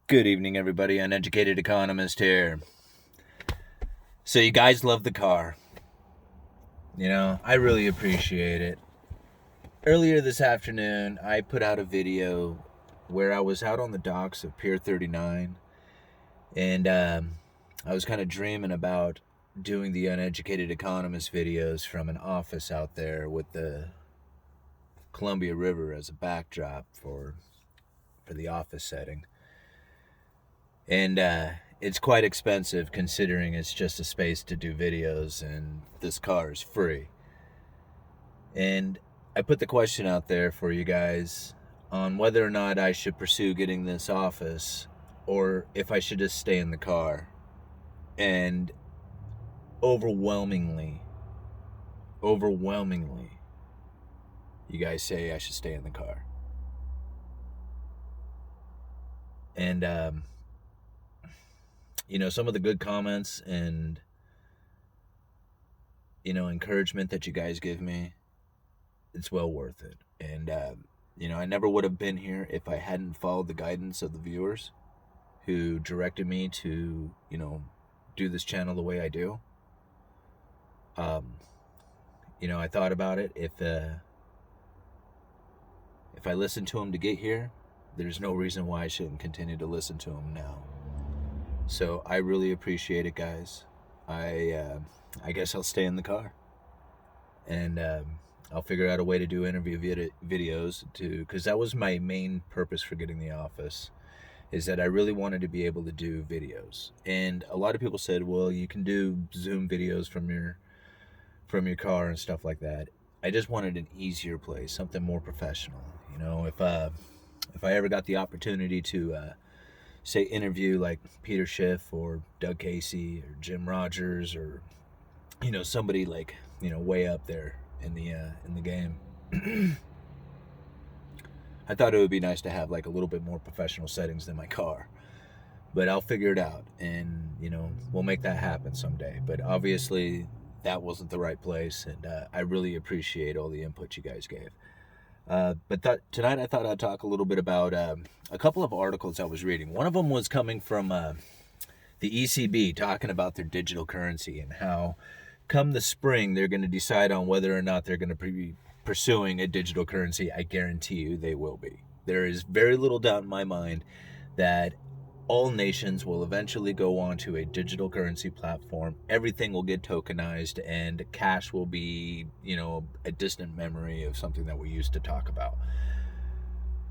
Good evening, everybody. Uneducated Economist here. So, you guys love the car. I really appreciate it. Earlier this afternoon, I put out a video where I was out on the docks of Pier 39, and I was kind of dreaming about doing the Uneducated Economist videos from an office out there with the Columbia River as a backdrop for the office setting. And it's quite expensive considering it's just a space to do videos and this car is free. And I put the question out there for you guys on whether or not I should pursue getting this office or if I should just stay in the car. And overwhelmingly, you guys say I should stay in the car. And, some of the good comments and, encouragement that you guys give me, it's well worth it. And, I never would have been here if I hadn't followed the guidance of the viewers who directed me to, do this channel the way I do. I thought about it. If I listened to them to get here, there's no reason why I shouldn't continue to listen to them now. So I really appreciate it, guys. I guess I'll stay in the car. And I'll figure out a way to do interview videos because that was my main purpose for getting the office, is that I really wanted to be able to do videos. And a lot of people said, well, you can do Zoom videos from your car and stuff like that. I just wanted an easier place, something more professional. If I ever got the opportunity to say interview like Peter Schiff or Doug Casey or Jim Rogers or somebody like way up there in the game. I thought it would be nice to have like a little bit more professional settings than my car, but I'll figure it out, and we'll make that happen someday. But obviously that wasn't the right place, and I really appreciate all the input you guys gave. But tonight I thought I'd talk a little bit about a couple of articles I was reading. One of them was coming from the ECB talking about their digital currency and how come the spring they're going to decide on whether or not they're going to be pursuing a digital currency. I guarantee you they will be. There is very little doubt in my mind that all nations will eventually go onto a digital currency platform. Everything will get tokenized, and cash will be, a distant memory of something that we used to talk about.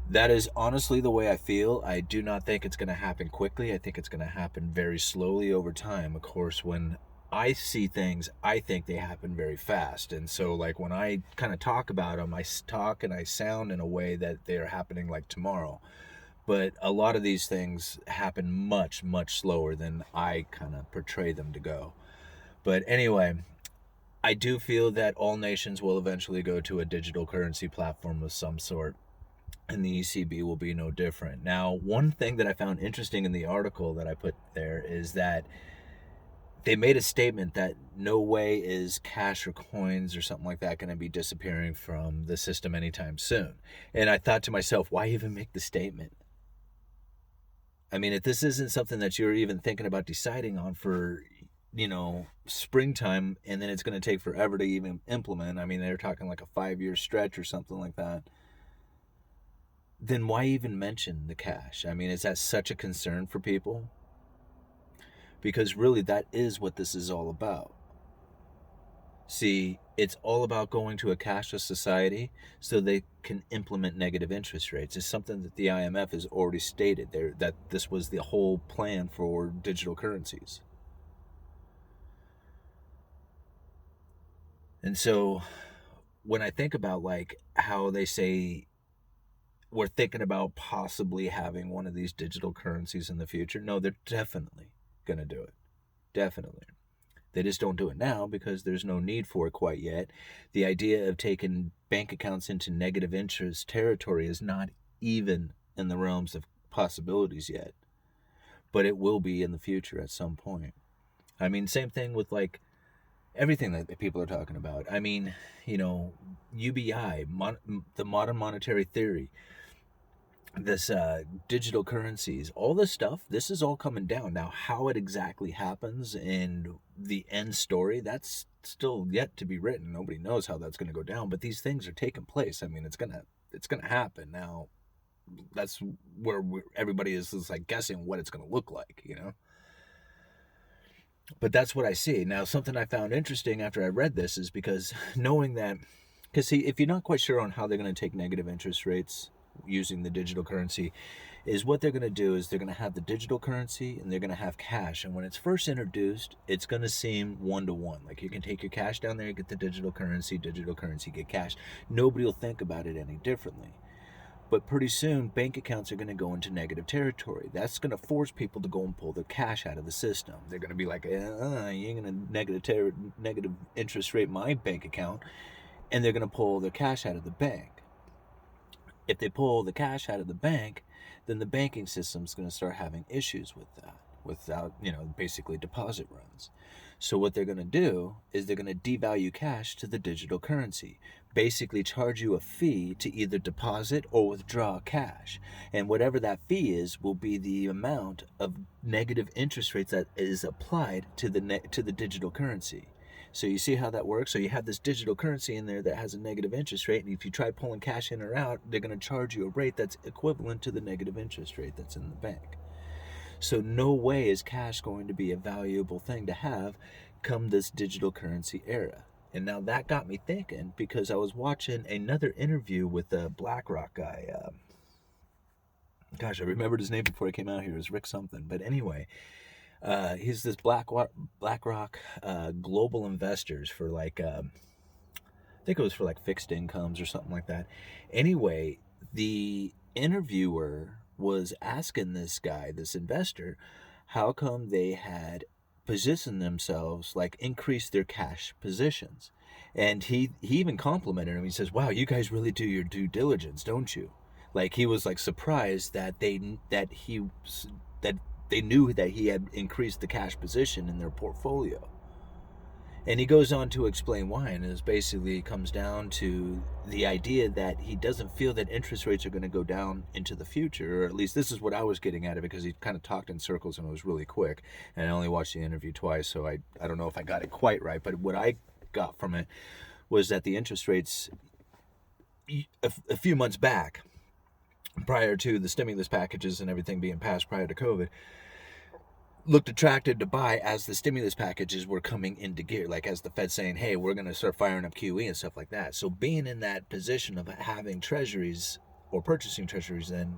That is honestly the way I feel. I do not think it's going to happen quickly. I think it's going to happen very slowly over time. Of course, when I see things, I think they happen very fast. And so, like, when I kind of talk about them, I talk and I sound in a way that they're happening like tomorrow. But a lot of these things happen much, much slower than I kind of portray them to go. But anyway, I do feel that all nations will eventually go to a digital currency platform of some sort, and the ECB will be no different. Now, one thing that I found interesting in the article that I put there is that they made a statement that no way is cash or coins or something like that going to be disappearing from the system anytime soon. And I thought to myself, why even make the statement? I mean, if this isn't something that you're even thinking about deciding on for, springtime, and then it's going to take forever to even implement, I mean, they're talking like a 5-year stretch or something like that, then why even mention the cash? I mean, is that such a concern for people? Because really, that is what this is all about. See, it's all about going to a cashless society so they can implement negative interest rates. It's something that the IMF has already stated there, that this was the whole plan for digital currencies. And so when I think about like how they say we're thinking about possibly having one of these digital currencies in the future, no, they're definitely going to do it. Definitely. They just don't do it now because there's no need for it quite yet. The idea of taking bank accounts into negative interest territory is not even in the realms of possibilities yet. But it will be in the future at some point. I mean, same thing with like everything that people are talking about. I mean, UBI, the modern monetary theory. this digital currencies, all this stuff, this is all coming down. Now, how it exactly happens and the end story, that's still yet to be written. Nobody knows how that's going to go down, but these things are taking place. I mean, it's gonna happen. Now, that's where everybody is like guessing what it's going to look like, you know? But that's what I see. Now, something I found interesting after I read this is because knowing that, because see, if you're not quite sure on how they're going to take negative interest rates using the digital currency, is what they're going to do is they're going to have the digital currency and they're going to have cash. And when it's first introduced, it's going to seem one-to-one. Like you can take your cash down there, get the digital currency, get cash. Nobody will think about it any differently. But pretty soon, bank accounts are going to go into negative territory. That's going to force people to go and pull their cash out of the system. They're going to be like, you ain't going to negative interest rate my bank account. And they're going to pull their cash out of the bank. If they pull the cash out of the bank, then the banking system is going to start having issues with that, without, basically deposit runs. So what they're going to do is they're going to devalue cash to the digital currency, basically charge you a fee to either deposit or withdraw cash. And whatever that fee is will be the amount of negative interest rates that is applied to the digital currency. So you see how that works? So you have this digital currency in there that has a negative interest rate, and if you try pulling cash in or out, they're going to charge you a rate that's equivalent to the negative interest rate that's in the bank. So no way is cash going to be a valuable thing to have come this digital currency era. And now that got me thinking, because I was watching another interview with a BlackRock guy. I remembered his name before I came out here. It was Rick something. But anyway, he's this BlackRock global investors for like, I think it was for like fixed incomes or something like that. Anyway, the interviewer was asking this guy, this investor, how come they had positioned themselves, like increased their cash positions. And he even complimented him. He says, wow, you guys really do your due diligence, don't you? Like he was like surprised that they knew that he had increased the cash position in their portfolio. And he goes on to explain why, and it basically comes down to the idea that he doesn't feel that interest rates are going to go down into the future, or at least this is what I was getting at it, because he kind of talked in circles and it was really quick, and I only watched the interview twice, so I don't know if I got it quite right, but what I got from it was that the interest rates a few months back, prior to the stimulus packages and everything being passed prior to COVID, looked attractive to buy as the stimulus packages were coming into gear, like as the Fed saying, hey, we're going to start firing up QE and stuff like that. So being in that position of having treasuries or purchasing treasuries then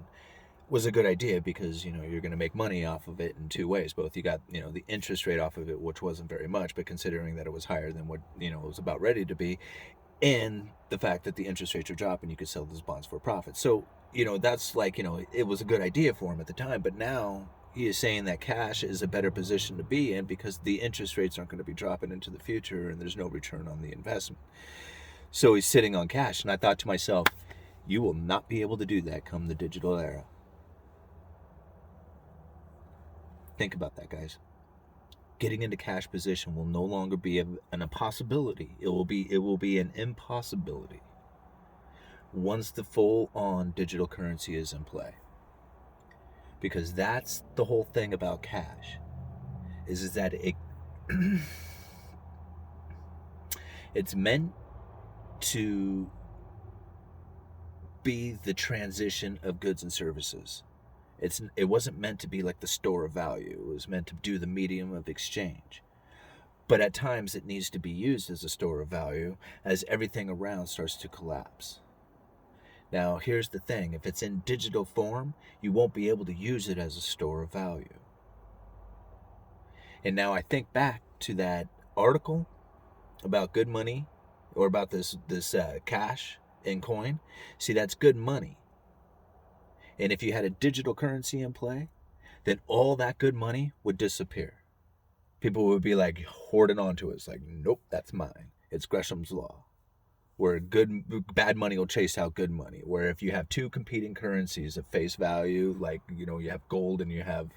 was a good idea, because you're going to make money off of it in two ways. Both you got the interest rate off of it, which wasn't very much, but considering that it was higher than what it was about ready to be, and the fact that the interest rates are dropping, you could sell those bonds for a profit. So that's like it was a good idea for him at the time, but now he is saying that cash is a better position to be in because the interest rates aren't going to be dropping into the future and there's no return on the investment. So he's sitting on cash. And I thought to myself, you will not be able to do that come the digital era. Think about that, guys. Getting into cash position will no longer be an impossibility. It will be an impossibility once the full-on digital currency is in play. Because that's the whole thing about cash, is that it's meant to be the transition of goods and services. It wasn't meant to be like the store of value. It was meant to do the medium of exchange. But at times it needs to be used as a store of value as everything around starts to collapse. Now, here's the thing. If it's in digital form, you won't be able to use it as a store of value. And now I think back to that article about good money, or about this cash and coin. See, that's good money. And if you had a digital currency in play, then all that good money would disappear. People would be like hoarding onto it. It's like, nope, that's mine. It's Gresham's law. Where bad money will chase out good money. Where if you have two competing currencies of face value, like, you have gold and you have,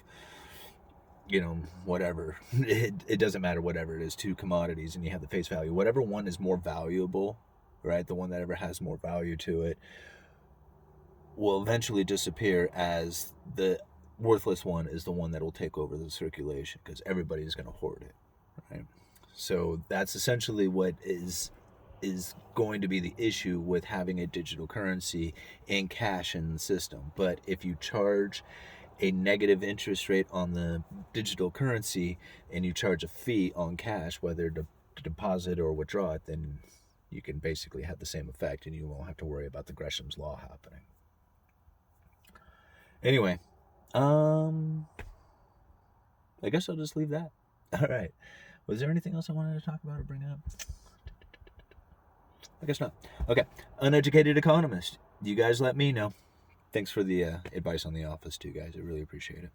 whatever. It doesn't matter, whatever it is, two commodities, and you have the face value. Whatever one is more valuable, right? The one that ever has more value to it will eventually disappear, as the worthless one is the one that will take over the circulation, because everybody is going to hoard it, right? So that's essentially what is going to be the issue with having a digital currency in cash in the system. But if you charge a negative interest rate on the digital currency and you charge a fee on cash, whether to deposit or withdraw it, then you can basically have the same effect, and you won't have to worry about the Gresham's law happening. Anyway, I guess I'll just leave that. All right. Was there anything else I wanted to talk about or bring up? I guess not. Okay. Uneducated Economist. You guys let me know. Thanks for the advice on The Office, too, guys. I really appreciate it.